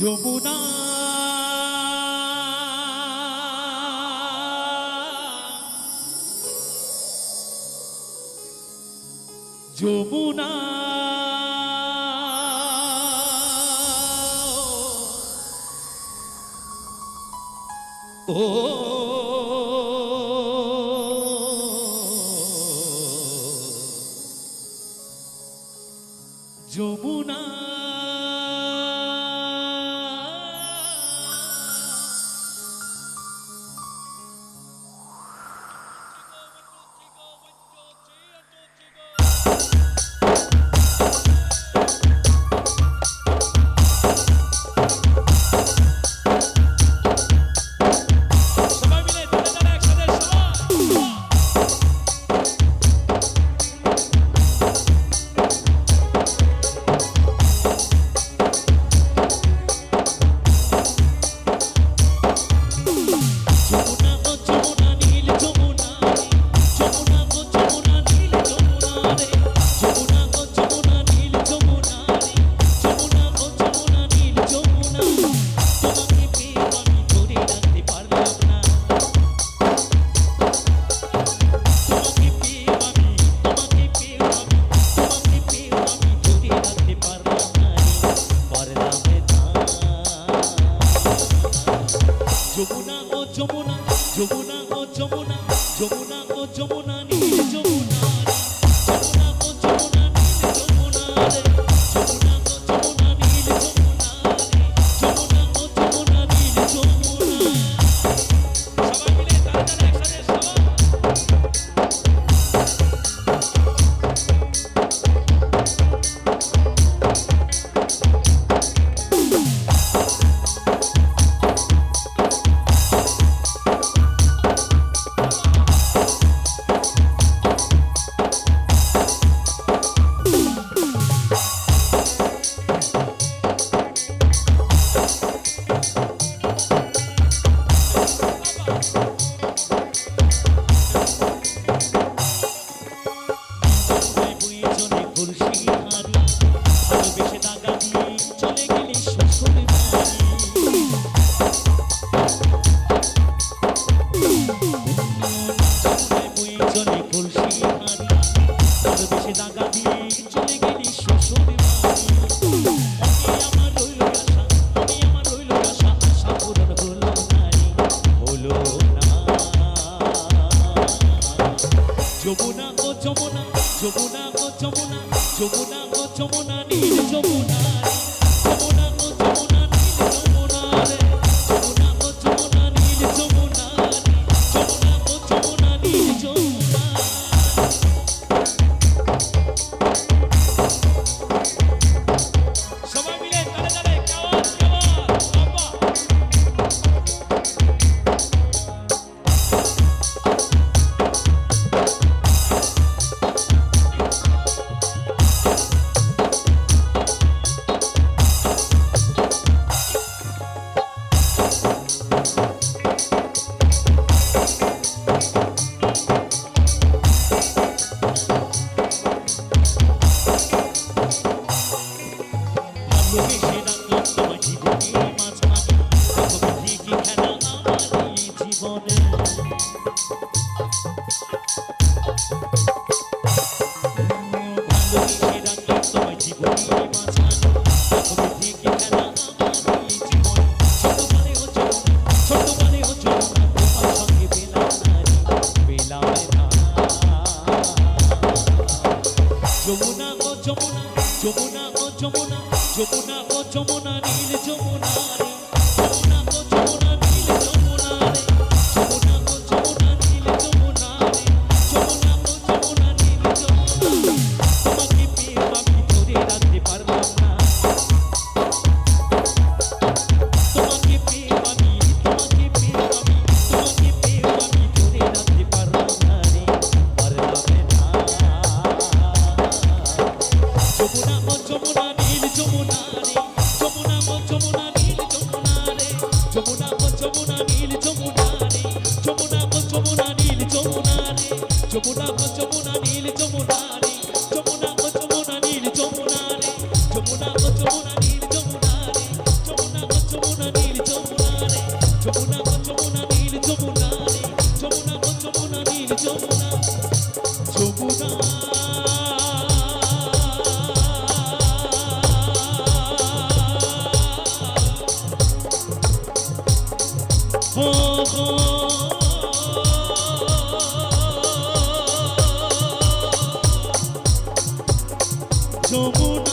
যমুনা যমুনা ও যমুনা যমুনা ও যমুনা যমুনা ও যমুনা যমুনা ও যমুনা নীল যমুনা যমুনা ও যমুনা নীল যমুনা রে যমুনা ও যমুনা নীল যমুনা রে যমুনা ও যমুনা নীল যমুনা সবাই মিলে তাড়াতাড়ি একসাথে সবাই যমুনা ও যমুনা যমুনা ও যমুনা যমুনা ও যমুনা নীল যমুনা যমুনা ও যমুনা নীল যমুনা রে যমুনা ও যমুনা নীল যমুনা রে যমুনা ও যমুনা নীল যমুনা সবাই মিলে তালে তালে কাওয়াজ কাওয়াজ বাবা যমুনা ও যমুনা যমুনা ও যমুনা যমুনা ও যমুনা নীল যমুনা রে যমুনা ও যমুনা নীল যমুনা রে যমুনা ও যমুনা নীল যমুনা রে যমুনা ও যমুনা নীল যমুনা তোমাকে পেয়ে আমি ধরে রাখতে পারলাম না তোমাকে পেয়ে আমি ধরে রাখতে পারলাম না রে পারলাম না যমুনা ও যমুনা নীল যমুনা রে যমুনা ও যমুনা নীল যমুনা রে যমুনা ও যমুনা নীল যমুনা রে যমুনা ও যমুনা নীল যমুনা রে যমুনা ও যমুনা নীল যমুনা রে যমুনা ও যমুনা নীল যমুনা রে যমুনা ও যমুনা নীল যমুনা রে যমুনা ও যমুনা যমুনা ও গো যমুনা